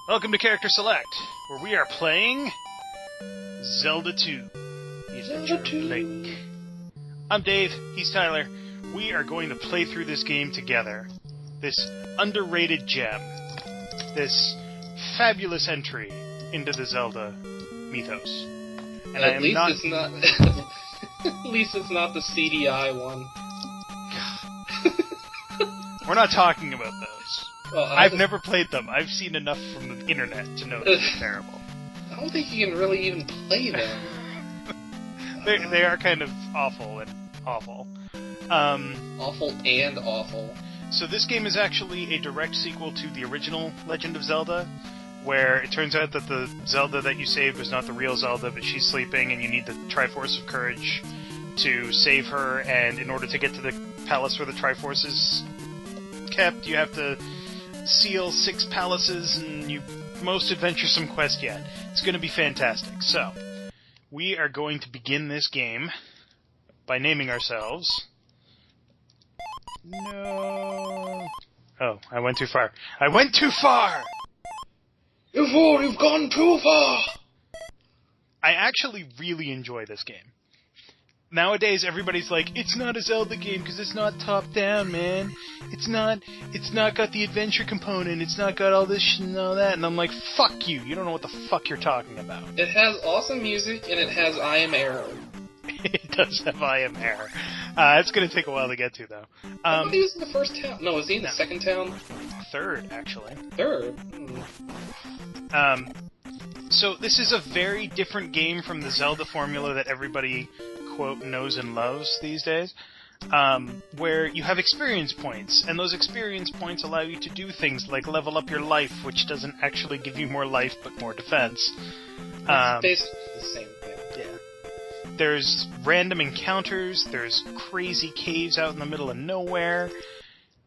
Welcome to Character Select, where we are playing Zelda 2. The Adventure of Link. I'm Dave, he's Tyler. We are going to play through this game together. This underrated gem. This fabulous entry into the Zelda mythos. And at least it's not at least it's not the CDI one. We're not talking about those. Well, I've never played them. I've seen enough from the internet to know they're terrible. I don't think you can really even play them. They are kind of awful and awful. Awful and awful. So this game is actually a direct sequel to the original Legend of Zelda, where it turns out that the Zelda that you saved was not the real Zelda, but she's sleeping, and you need the Triforce of Courage to save her, and in order to get to the palace where the Triforce is kept, you have to seal 6 palaces, and most adventuresome quest yet. It's going to be fantastic. So, we are going to begin this game by naming ourselves... No... Oh, I went too far. I went too far! You fool, you've gone too far! I actually really enjoy this game. Nowadays, everybody's like, it's not a Zelda game because it's not top-down, man. It's not got the adventure component. It's not got all this shit and all that. And I'm like, fuck you. You don't know what the fuck you're talking about. It has awesome music, and it has I Am Error. It does have I Am Error. It's going to take a while to get to, though. I thought he was in the first town. No, was he in the second town? Third, actually. Third? So this is a very different game from the Zelda formula that everybody, quote, knows and loves these days, where you have experience points, and those experience points allow you to do things like level up your life, which doesn't actually give you more life, but more defense. It's basically the same thing. Yeah. There's random encounters, there's crazy caves out in the middle of nowhere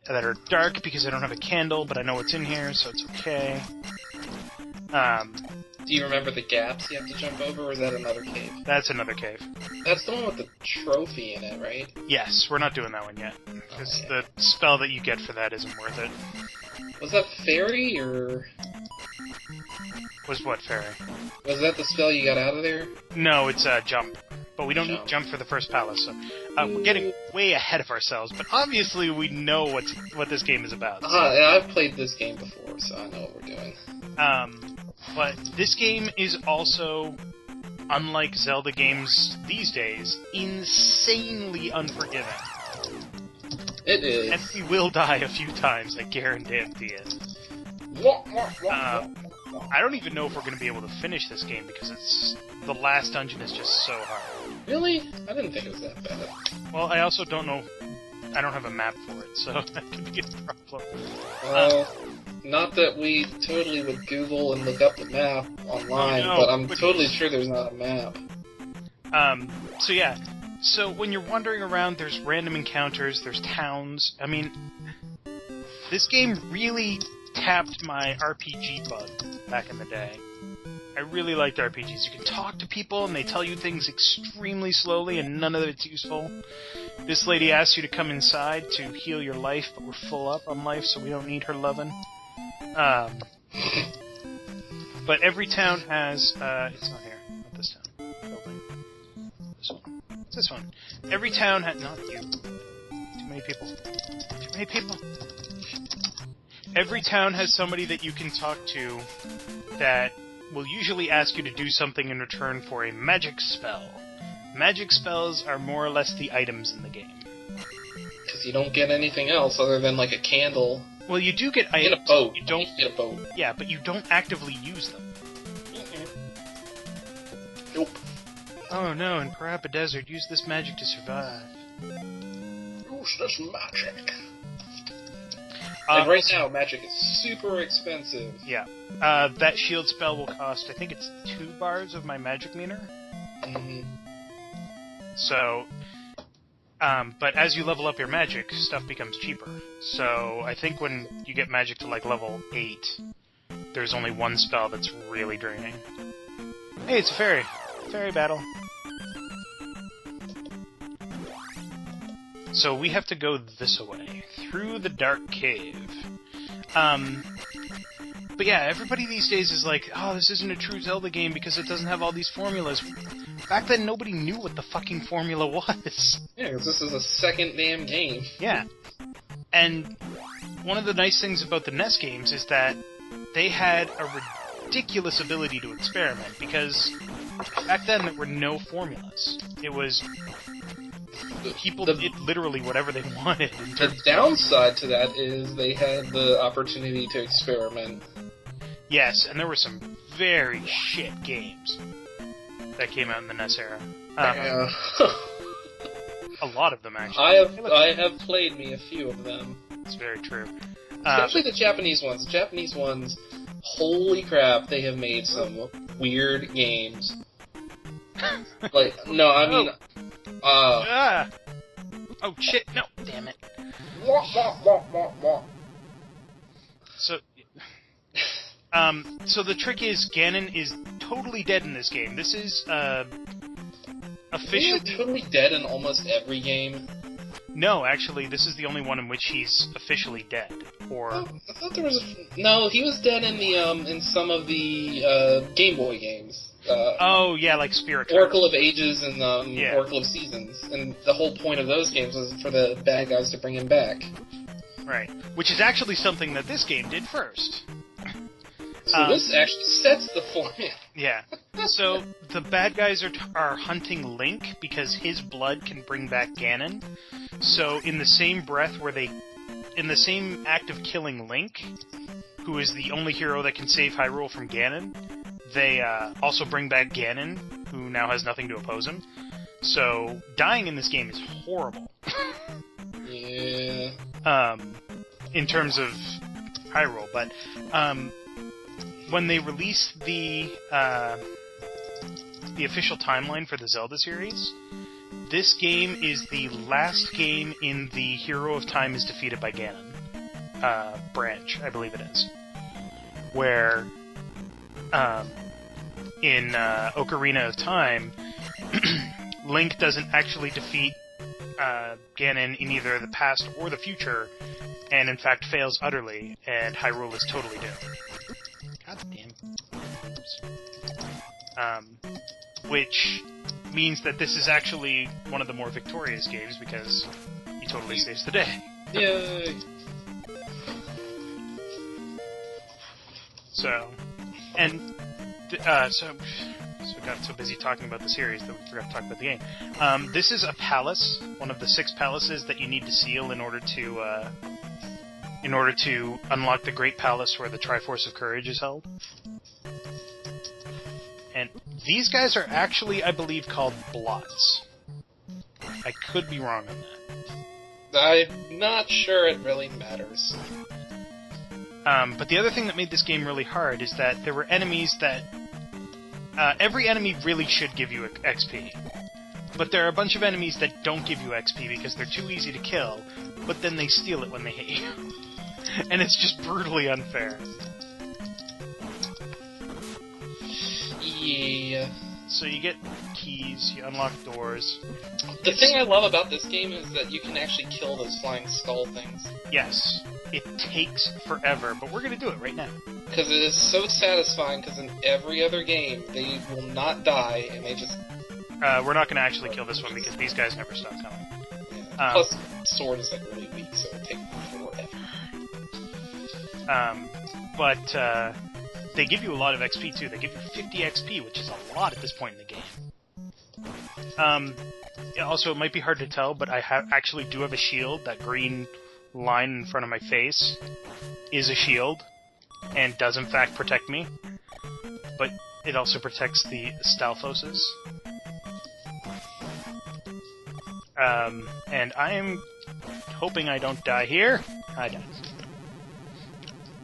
that are dark because I don't have a candle, but I know what's in here, so it's okay. Do you remember the gaps you have to jump over, or is that another cave? That's another cave. That's the one with the trophy in it, right? Yes, we're not doing that one yet. Because the spell that you get for that isn't worth it. Was that fairy, or... Was what fairy? Was that the spell you got out of there? No, it's jump. But we don't need jump for the first palace, so... we're getting way ahead of ourselves, but obviously we know what this game is about. So. Yeah, I've played this game before, so I know what we're doing. But this game is also, unlike Zelda games these days, insanely unforgiving. It is. And we will die a few times, I guarantee it. I don't even know if we're going to be able to finish this game because the last dungeon is just so hard. Really? I didn't think it was that bad. Well, I also don't know. I don't have a map for it, so that could be a problem. Well, not that we totally would Google and look up the map online, but I'm totally sure there's not a map. So yeah. So when you're wandering around, there's random encounters, there's towns. I mean, this game really tapped my RPG bug back in the day. I really liked RPGs. You can talk to people and they tell you things extremely slowly and none of it's useful. This lady asks you to come inside to heal your life, but we're full up on life, so we don't need her loving. But every town has, it's not here, not this town. Building. This one. It's this one. Every town has, not you. Too many people. Too many people. Every town has somebody that you can talk to that will usually ask you to do something in return for a magic spell. Magic spells are more or less the items in the game. Because you don't get anything else other than, like, a candle. Well, you do get items. Get a boat. You don't get a boat. Yeah, but you don't actively use them. Nope. Oh no, in Parappa Desert, use this magic to survive. Use this magic. And right now, magic is super expensive. Yeah. That shield spell will cost, I think it's 2 bars of my magic meter. Mm-hmm. So, but as you level up your magic, stuff becomes cheaper. So, I think when you get magic to, like, level 8, there's only one spell that's really draining. Hey, it's a fairy. Fairy battle. So we have to go this way, through the dark cave. But yeah, everybody these days is like, oh, this isn't a true Zelda game because it doesn't have all these formulas. Back then, nobody knew what the fucking formula was. Yeah, because this is a second damn game. Yeah. And one of the nice things about the NES games is that they had a ridiculous ability to experiment, because back then there were no formulas. It was... People did literally whatever they wanted. The downside to that is they had the opportunity to experiment. Yes, and there were some very shit games that came out in the NES era. Yeah. A lot of them, actually. I have played me a few of them. It's very true. Especially the Japanese ones. The Japanese ones, holy crap, they have made some weird games. Like, no, I mean... Oh, shit, no, damn it. So the trick is, Ganon is totally dead in this game. This is, officially... Isn't he totally dead in almost every game? No, actually, this is the only one in which he's officially dead. Or... Oh, I thought there was a... No, he was dead in the, in some of the, Game Boy games. Oh, yeah, like Spirit Oracle of Ages and, yeah. Oracle of Seasons. And the whole point of those games was for the bad guys to bring him back. Right. Which is actually something that this game did first. So this actually sets the formula. Yeah. So the bad guys are hunting Link because his blood can bring back Ganon. So in the same breath in the same act of killing Link, who is the only hero that can save Hyrule from Ganon, they also bring back Ganon, who now has nothing to oppose him. So dying in this game is horrible. Yeah. In terms of Hyrule, but when they released the official timeline for the Zelda series, this game is the last game in the Hero of Time is defeated by Ganon branch, I believe it is. Where in Ocarina of Time, Link doesn't actually defeat Ganon in either the past or the future, and in fact fails utterly, and Hyrule is totally doomed. God damn. Which means that this is actually one of the more victorious games, because he totally saves the day. Yay! So we got so busy talking about the series that we forgot to talk about the game. This is a palace, one of the 6 palaces that you need to seal in order to unlock the Great Palace where the Triforce of Courage is held. And these guys are actually, I believe, called blots. I could be wrong on that. I'm not sure it really matters. But the other thing that made this game really hard is that there were enemies that... every enemy really should give you XP. But there are a bunch of enemies that don't give you XP because they're too easy to kill, but then they steal it when they hit you. And it's just brutally unfair. Yeah. So you get keys, you unlock doors. The thing I love about this game is that you can actually kill those flying skull things. Yes. It takes forever, but we're gonna do it right now. Because it is so satisfying, because in every other game, they will not die, and they just... we're not gonna actually kill this one, because these guys never stop coming. Yeah. Plus, Sword is, like, really weak, so it'll take forever. But they give you a lot of XP, too. They give you 50 XP, which is a lot at this point in the game. Also, it might be hard to tell, but I actually do have a shield. That green line in front of my face is a shield, and does in fact protect me. But it also protects the Stalfoses. And I am hoping I don't die here. I died.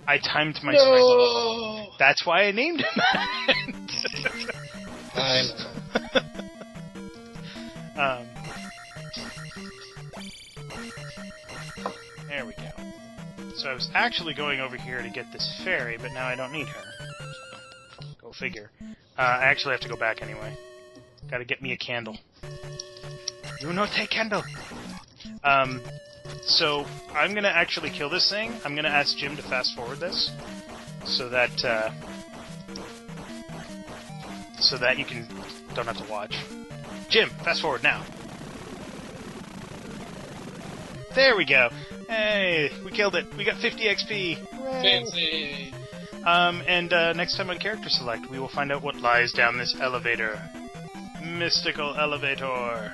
I timed my strike. That's why I named him that. I know. There we go. So I was actually going over here to get this fairy, but now I don't need her. So, go figure. I actually have to go back anyway. Gotta get me a candle. You no take candle! So, I'm gonna actually kill this thing. I'm gonna ask Jim to fast forward this. so that you don't have to watch. Jim, fast forward now. There we go. Hey, we killed it. We got 50 XP. Hooray. Fancy. And next time on Character Select, we will find out what lies down this elevator. Mystical elevator.